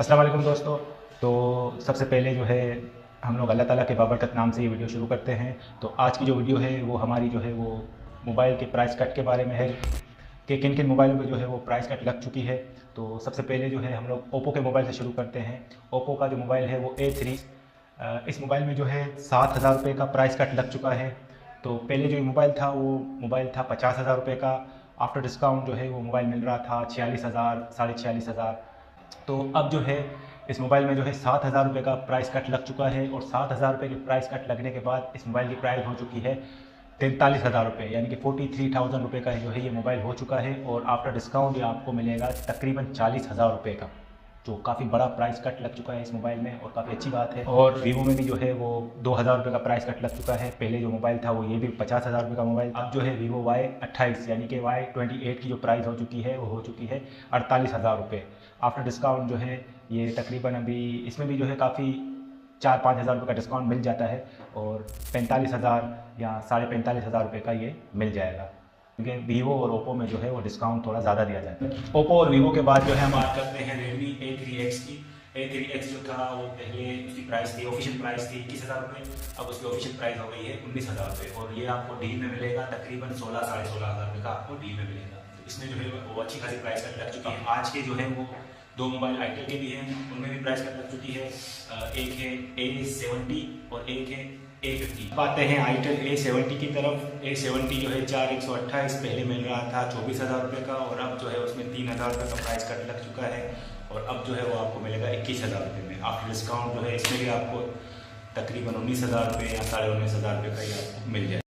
अस्सलाम वालेकुम दोस्तों। तो सबसे पहले जो है हम लोग अल्लाह ताला के बाबरकत नाम से ये वीडियो शुरू करते हैं। तो आज की जो वीडियो है वो हमारी जो है वो मोबाइल के प्राइस कट के बारे में है कि किन किन मोबाइलों में जो है वो प्राइस कट लग चुकी है। तो सबसे पहले जो है हम लोग ओप्पो के मोबाइल से शुरू करते हैं। ओप्पो का जो मोबाइल है वो A3, इस मोबाइल में जो है 7,000 रुपये का प्राइस कट लग चुका है। तो पहले जो मोबाइल था वो मोबाइल था 50,000 रुपये का। आफ्टर डिस्काउंट जो है वो मोबाइल मिल रहा था 46,000, 46,500। तो अब जो है इस मोबाइल में जो है 7,000 रुपये का प्राइस कट लग चुका है और 7,000 रुपये के प्राइस कट लगने के बाद इस मोबाइल की प्राइस हो चुकी है 43,000 रुपये, यानी कि 43,000 रुपये का जो है ये मोबाइल हो चुका है। और आफ्टर डिस्काउंट ये आपको मिलेगा तकरीबन 40,000 रुपये का, जो काफ़ी बड़ा प्राइस कट लग चुका है इस मोबाइल में और काफ़ी अच्छी बात है। और वीवो में भी जो है वो 2,000 रुपये का प्राइस कट लग चुका है। पहले जो मोबाइल था वो ये भी 50,000 रुपये का मोबाइल। अब जो है वीवो Y28 यानी कि Y28 की जो प्राइस हो चुकी है वो हो चुकी है 48,000 रुपये। आफ्टर डिस्काउंट जो है ये तकरीबन अभी इसमें भी जो है काफ़ी 4-5 हज़ार रुपये का डिस्काउंट मिल जाता है और 45,000 या 45,500 रुपये का ये मिल जाएगा, क्योंकि वीवो और ओप्पो में जो है वो डिस्काउंट थोड़ा ज़्यादा दिया जाता है। ओप्पो और वीवो के बाद जो है हम बात करते हैं रेडमी A3X की। A3X जो था वो पहले उसकी प्राइस थी, ऑफिशियल प्राइस थी 21,000 रुपये। अब उसकी ऑफिशियल प्राइस हो गई है 19,000 रुपये और ये आपको डील में मिलेगा तकरीबन 16-16,500 रुपये का आपको डील में मिलेगा। इसमें जो है वो अच्छी खासी प्राइस कट लग चुकी है। आज के जो है वो दो मोबाइल आईटेल के भी हैं, उनमें भी प्राइस कट लग चुकी है। एक है A70 और एक है A50। अब आते हैं आईटेल A70 की तरफ। A70 जो है 4128 पहले मिल रहा था 24,000 रुपये का और अब जो है उसमें 3,000 रुपये का प्राइस कट लग चुका है और अब जो है वो आपको मिलेगा 21,000 रुपये में। आफ्टर डिस्काउंट जो है इसमें भी आपको तकरीबन 19,000 रुपये या 19,500 रुपये का ही आपको मिल जाए।